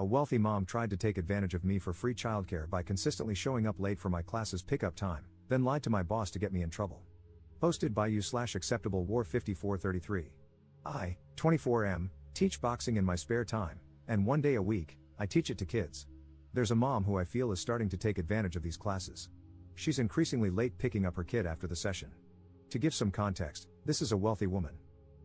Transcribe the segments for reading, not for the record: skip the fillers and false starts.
A wealthy mom tried to take advantage of me for free childcare by consistently showing up late for my class's pickup time, then lied to my boss to get me in trouble. Posted by you/acceptable war 5433. I, 24M, teach boxing in my spare time, and 1 day a week, I teach it to kids. There's a mom who I feel is starting to take advantage of these classes. She's increasingly late picking up her kid after the session. To give some context, this is a wealthy woman.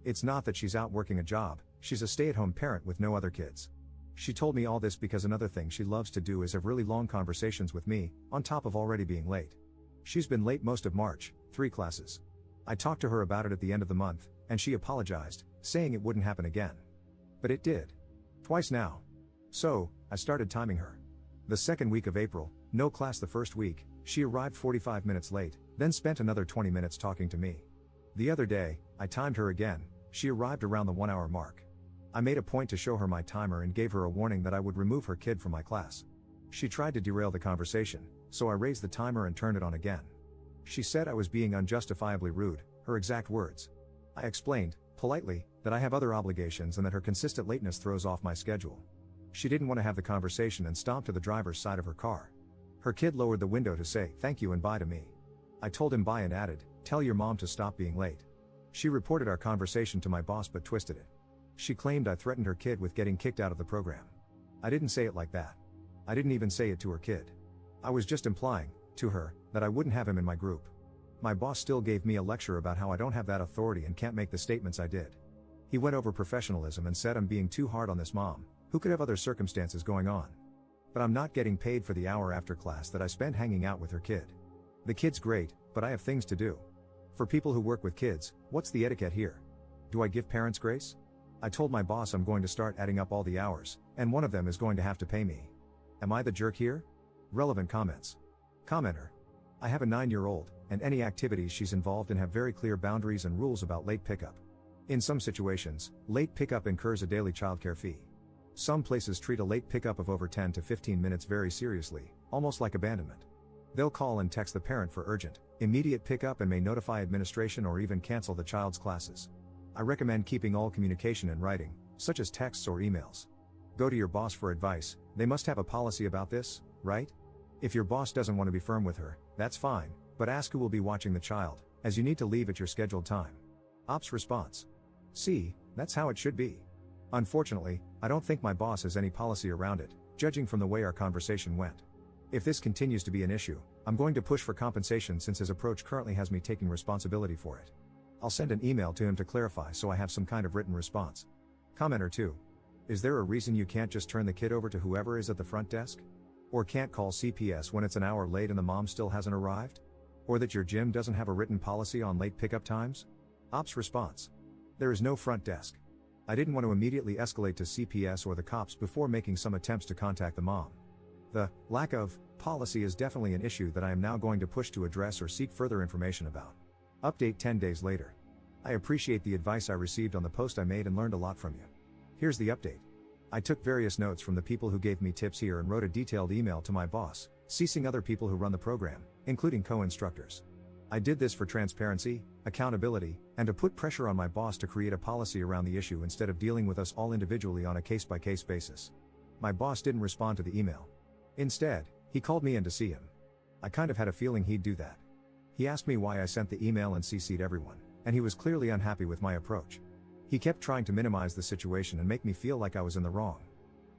It's not that she's out working a job, she's a stay-at-home parent with no other kids. She told me all this because another thing she loves to do is have really long conversations with me, on top of already being late. She's been late most of March, 3 classes. I talked to her about it at the end of the month, and she apologized, saying it wouldn't happen again. But it did. Twice now. So, I started timing her. The second week of April, no class the first week, she arrived 45 minutes late, then spent another 20 minutes talking to me. The other day, I timed her again, she arrived around the 1 hour mark. I made a point to show her my timer and gave her a warning that I would remove her kid from my class. She tried to derail the conversation, so I raised the timer and turned it on again. She said I was being unjustifiably rude, her exact words. I explained, politely, that I have other obligations and that her consistent lateness throws off my schedule. She didn't want to have the conversation and stomped to the driver's side of her car. Her kid lowered the window to say thank you and bye to me. I told him bye and added, tell your mom to stop being late. She reported our conversation to my boss but twisted it. She claimed I threatened her kid with getting kicked out of the program. I didn't say it like that. I didn't even say it to her kid. I was just implying, to her, that I wouldn't have him in my group. My boss still gave me a lecture about how I don't have that authority and can't make the statements I did. He went over professionalism and said I'm being too hard on this mom, who could have other circumstances going on. But I'm not getting paid for the hour after class that I spend hanging out with her kid. The kid's great, but I have things to do. For people who work with kids, what's the etiquette here? Do I give parents grace? I told my boss I'm going to start adding up all the hours, and one of them is going to have to pay me. Am I the jerk here? Relevant comments. Commenter. I have a 9-year-old, and any activities she's involved in have very clear boundaries and rules about late pickup. In some situations, late pickup incurs a daily childcare fee. Some places treat a late pickup of over 10 to 15 minutes very seriously, almost like abandonment. They'll call and text the parent for urgent, immediate pickup and may notify administration or even cancel the child's classes. I recommend keeping all communication in writing, such as texts or emails. Go to your boss for advice, they must have a policy about this, right? If your boss doesn't want to be firm with her, that's fine, but ask who will be watching the child, as you need to leave at your scheduled time. Ops response. See, that's how it should be. Unfortunately, I don't think my boss has any policy around it, judging from the way our conversation went. If this continues to be an issue, I'm going to push for compensation since his approach currently has me taking responsibility for it. I'll send an email to him to clarify so I have some kind of written response. Commenter 2. Is there a reason you can't just turn the kid over to whoever is at the front desk? Or can't call CPS when it's an hour late and the mom still hasn't arrived? Or that your gym doesn't have a written policy on late pickup times? Ops response. There is no front desk. I didn't want to immediately escalate to CPS or the cops before making some attempts to contact the mom. The lack of policy is definitely an issue that I am now going to push to address or seek further information about. Update 10 days later. I appreciate the advice I received on the post I made and learned a lot from you. Here's the update. I took various notes from the people who gave me tips here and wrote a detailed email to my boss, CCing other people who run the program, including co-instructors. I did this for transparency, accountability, and to put pressure on my boss to create a policy around the issue instead of dealing with us all individually on a case-by-case basis. My boss didn't respond to the email. Instead, he called me in to see him. I kind of had a feeling he'd do that. He asked me why I sent the email and CC'd everyone, and he was clearly unhappy with my approach. He kept trying to minimize the situation and make me feel like I was in the wrong.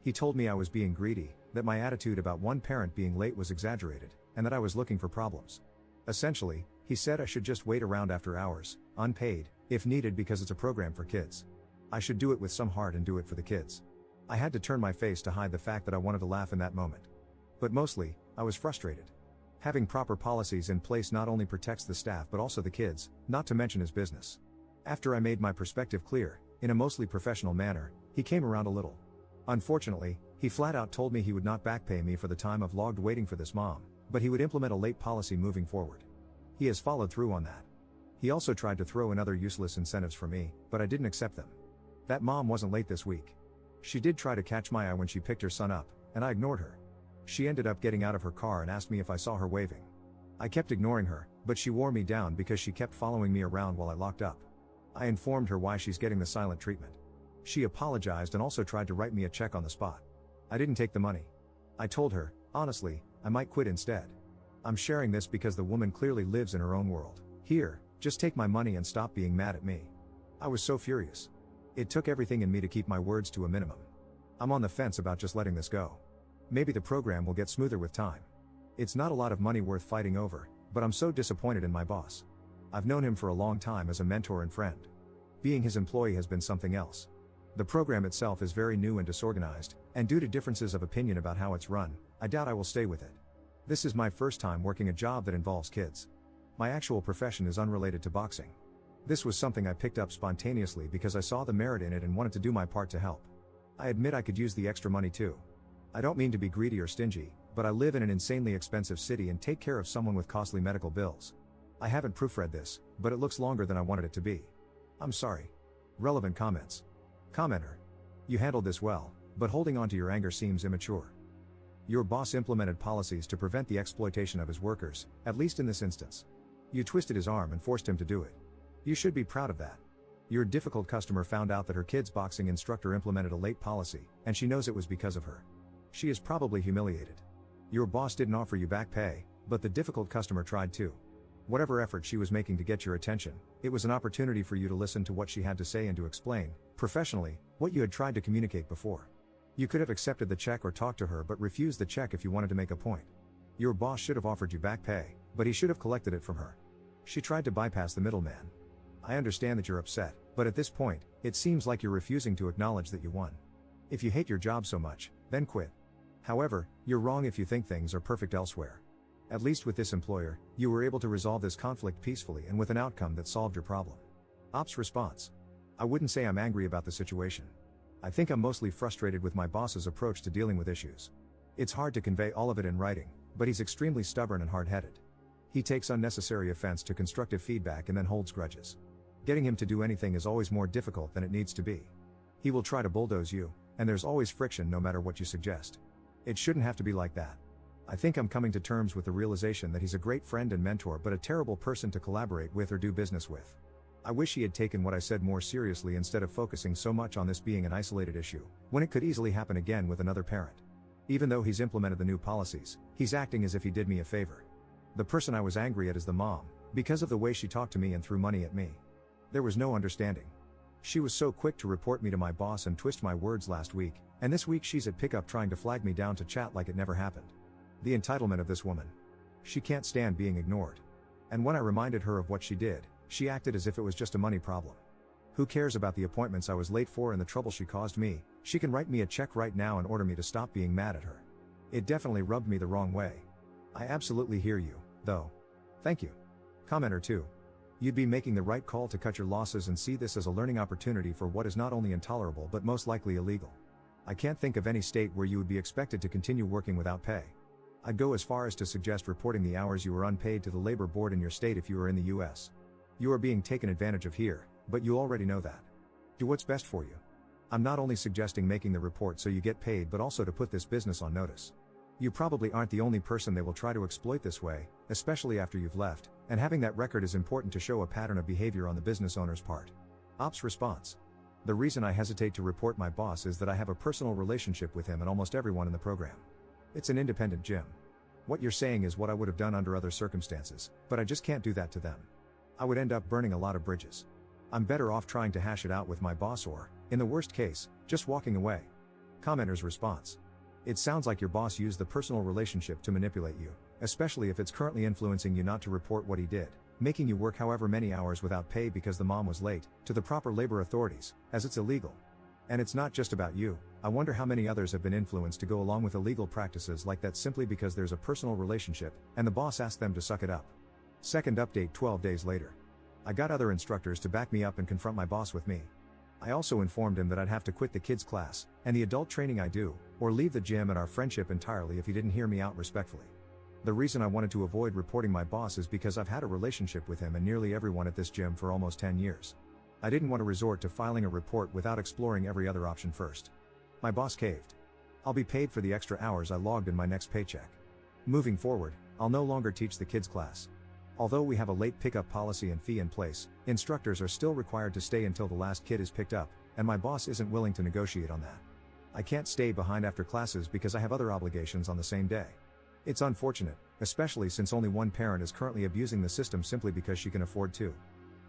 He told me I was being greedy, that my attitude about one parent being late was exaggerated, and that I was looking for problems. Essentially, he said I should just wait around after hours, unpaid, if needed because it's a program for kids. I should do it with some heart and do it for the kids. I had to turn my face to hide the fact that I wanted to laugh in that moment. But mostly, I was frustrated. Having proper policies in place not only protects the staff but also the kids, not to mention his business. After I made my perspective clear, in a mostly professional manner, he came around a little. Unfortunately, he flat out told me he would not back pay me for the time I've logged waiting for this mom, but he would implement a late policy moving forward. He has followed through on that. He also tried to throw in other useless incentives for me, but I didn't accept them. That mom wasn't late this week. She did try to catch my eye when she picked her son up, and I ignored her. She ended up getting out of her car and asked me if I saw her waving. I kept ignoring her, but she wore me down because she kept following me around while I locked up. I informed her why she's getting the silent treatment. She apologized and also tried to write me a check on the spot. I didn't take the money. I told her, honestly, I might quit instead. I'm sharing this because the woman clearly lives in her own world. Here, just take my money and stop being mad at me. I was so furious. It took everything in me to keep my words to a minimum. I'm on the fence about just letting this go. Maybe the program will get smoother with time. It's not a lot of money worth fighting over, but I'm so disappointed in my boss. I've known him for a long time as a mentor and friend. Being his employee has been something else. The program itself is very new and disorganized, and due to differences of opinion about how it's run, I doubt I will stay with it. This is my first time working a job that involves kids. My actual profession is unrelated to boxing. This was something I picked up spontaneously because I saw the merit in it and wanted to do my part to help. I admit I could use the extra money too. I don't mean to be greedy or stingy, but I live in an insanely expensive city and take care of someone with costly medical bills. I haven't proofread this, but it looks longer than I wanted it to be. I'm sorry. Relevant comments. Commenter. You handled this well, but holding on to your anger seems immature. Your boss implemented policies to prevent the exploitation of his workers, at least in this instance. You twisted his arm and forced him to do it. You should be proud of that. Your difficult customer found out that her kid's boxing instructor implemented a late policy, and she knows it was because of her. She is probably humiliated. Your boss didn't offer you back pay, but the difficult customer tried to. Whatever effort she was making to get your attention, it was an opportunity for you to listen to what she had to say and to explain, professionally, what you had tried to communicate before. You could have accepted the check or talked to her but refused the check if you wanted to make a point. Your boss should have offered you back pay, but he should have collected it from her. She tried to bypass the middleman. I understand that you're upset, but at this point, it seems like you're refusing to acknowledge that you won. If you hate your job so much, then quit. However, you're wrong if you think things are perfect elsewhere. At least with this employer, you were able to resolve this conflict peacefully and with an outcome that solved your problem. Ops response. I wouldn't say I'm angry about the situation. I think I'm mostly frustrated with my boss's approach to dealing with issues. It's hard to convey all of it in writing, but he's extremely stubborn and hard-headed. He takes unnecessary offense to constructive feedback and then holds grudges. Getting him to do anything is always more difficult than it needs to be. He will try to bulldoze you, and there's always friction no matter what you suggest. It shouldn't have to be like that. I think I'm coming to terms with the realization that he's a great friend and mentor but a terrible person to collaborate with or do business with. I wish he had taken what I said more seriously instead of focusing so much on this being an isolated issue, when it could easily happen again with another parent. Even though he's implemented the new policies, he's acting as if he did me a favor. The person I was angry at is the mom, because of the way she talked to me and threw money at me. There was no understanding. She was so quick to report me to my boss and twist my words last week, and this week she's at pickup trying to flag me down to chat like it never happened. The entitlement of this woman. She can't stand being ignored. And when I reminded her of what she did, she acted as if it was just a money problem. Who cares about the appointments I was late for and the trouble she caused me? She can write me a check right now and order me to stop being mad at her. It definitely rubbed me the wrong way. I absolutely hear you, though. Thank you. Commenter 2. You'd be making the right call to cut your losses and see this as a learning opportunity for what is not only intolerable but most likely illegal. I can't think of any state where you would be expected to continue working without pay. I'd go as far as to suggest reporting the hours you were unpaid to the labor board in your state if you were in the US. You are being taken advantage of here, but you already know that. Do what's best for you. I'm not only suggesting making the report so you get paid but also to put this business on notice. You probably aren't the only person they will try to exploit this way, especially after you've left, and having that record is important to show a pattern of behavior on the business owner's part. Ops response. The reason I hesitate to report my boss is that I have a personal relationship with him and almost everyone in the program. It's an independent gym. What you're saying is what I would have done under other circumstances, but I just can't do that to them. I would end up burning a lot of bridges. I'm better off trying to hash it out with my boss or, in the worst case, just walking away. Commenter's response. It sounds like your boss used the personal relationship to manipulate you, especially if it's currently influencing you not to report what he did, making you work however many hours without pay because the mom was late, to the proper labor authorities, as it's illegal. And it's not just about you. I wonder how many others have been influenced to go along with illegal practices like that simply because there's a personal relationship, and the boss asked them to suck it up. Second update 12 days later. I got other instructors to back me up and confront my boss with me. I also informed him that I'd have to quit the kids class, and the adult training I do, or leave the gym and our friendship entirely if he didn't hear me out respectfully. The reason I wanted to avoid reporting my boss is because I've had a relationship with him and nearly everyone at this gym for almost 10 years. I didn't want to resort to filing a report without exploring every other option first. My boss caved. I'll be paid for the extra hours I logged in my next paycheck. Moving forward, I'll no longer teach the kids class. Although we have a late pickup policy and fee in place, instructors are still required to stay until the last kid is picked up, and my boss isn't willing to negotiate on that. I can't stay behind after classes because I have other obligations on the same day. It's unfortunate, especially since only one parent is currently abusing the system simply because she can afford to.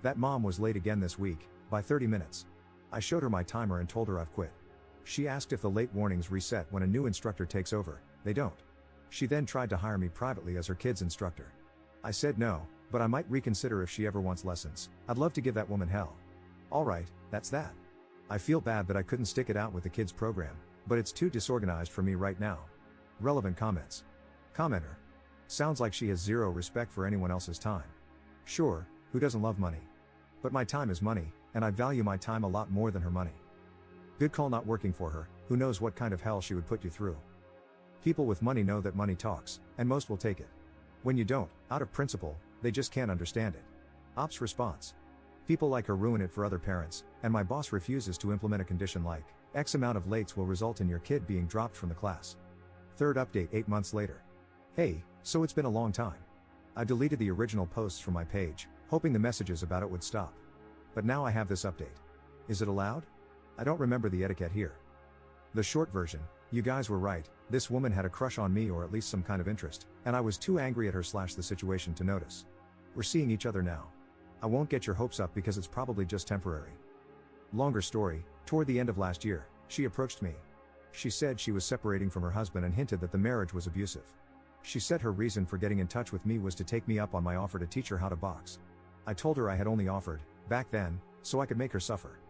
That mom was late again this week, by 30 minutes. I showed her my timer and told her I've quit. She asked if the late warnings reset when a new instructor takes over. They don't. She then tried to hire me privately as her kid's instructor. I said no, but I might reconsider if she ever wants lessons. I'd love to give that woman hell. Alright, that's that. I feel bad that I couldn't stick it out with the kids program, but it's too disorganized for me right now. Relevant comments. Commenter. Sounds like she has zero respect for anyone else's time. Sure, who doesn't love money? But my time is money, and I value my time a lot more than her money. Good call not working for her, who knows what kind of hell she would put you through. People with money know that money talks, and most will take it. When you don't, out of principle, they just can't understand it. Ops response. People like her ruin it for other parents, and my boss refuses to implement a condition like, X amount of lates will result in your kid being dropped from the class. Third update 8 months later. Hey, so it's been a long time. I deleted the original posts from my page, hoping the messages about it would stop. But now I have this update. Is it allowed? I don't remember the etiquette here. The short version, you guys were right, this woman had a crush on me or at least some kind of interest, and I was too angry at her / the situation to notice. We're seeing each other now. I won't get your hopes up because it's probably just temporary. Longer story, toward the end of last year, she approached me. She said she was separating from her husband and hinted that the marriage was abusive. She said her reason for getting in touch with me was to take me up on my offer to teach her how to box. I told her I had only offered, back then, so I could make her suffer.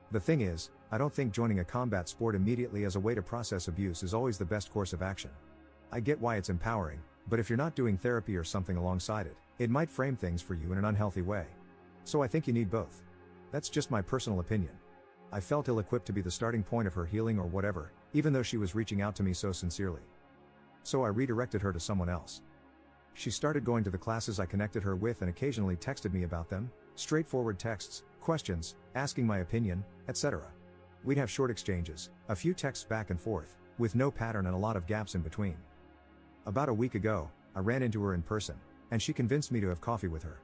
The thing is, I don't think joining a combat sport immediately as a way to process abuse is always the best course of action. I get why it's empowering, but if you're not doing therapy or something alongside it, it might frame things for you in an unhealthy way. So I think you need both. That's just my personal opinion. I felt ill-equipped to be the starting point of her healing or whatever, even though she was reaching out to me so sincerely. So I redirected her to someone else. She started going to the classes I connected her with and occasionally texted me about them, straightforward texts, questions, asking my opinion, etc. We'd have short exchanges, a few texts back and forth, with no pattern and a lot of gaps in between. About a week ago, I ran into her in person, and she convinced me to have coffee with her.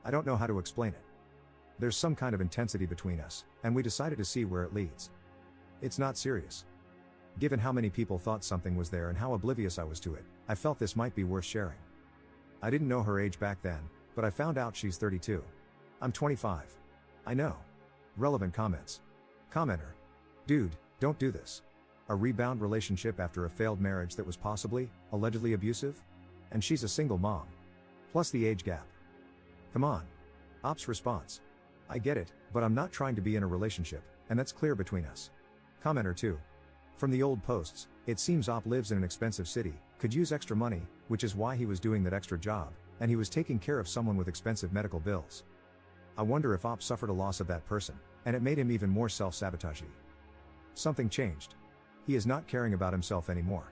I don't know how to explain it. There's some kind of intensity between us, and we decided to see where it leads. It's not serious. Given how many people thought something was there and how oblivious I was to it, I felt this might be worth sharing. I didn't know her age back then, but I found out she's 32. I'm 25. I know. Relevant comments. Commenter. Dude, don't do this. A rebound relationship after a failed marriage that was possibly, allegedly abusive? And she's a single mom. Plus the age gap. Come on. Ops response. I get it, but I'm not trying to be in a relationship, and that's clear between us. Commenter 2. From the old posts, it seems Op lives in an expensive city, could use extra money, which is why he was doing that extra job, and he was taking care of someone with expensive medical bills. I wonder if Op suffered a loss of that person, and it made him even more self-sabotagey. Something changed. He is not caring about himself anymore.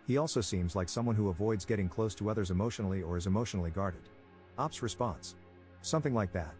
He also seems like someone who avoids getting close to others emotionally or is emotionally guarded. Op's response. Something like that.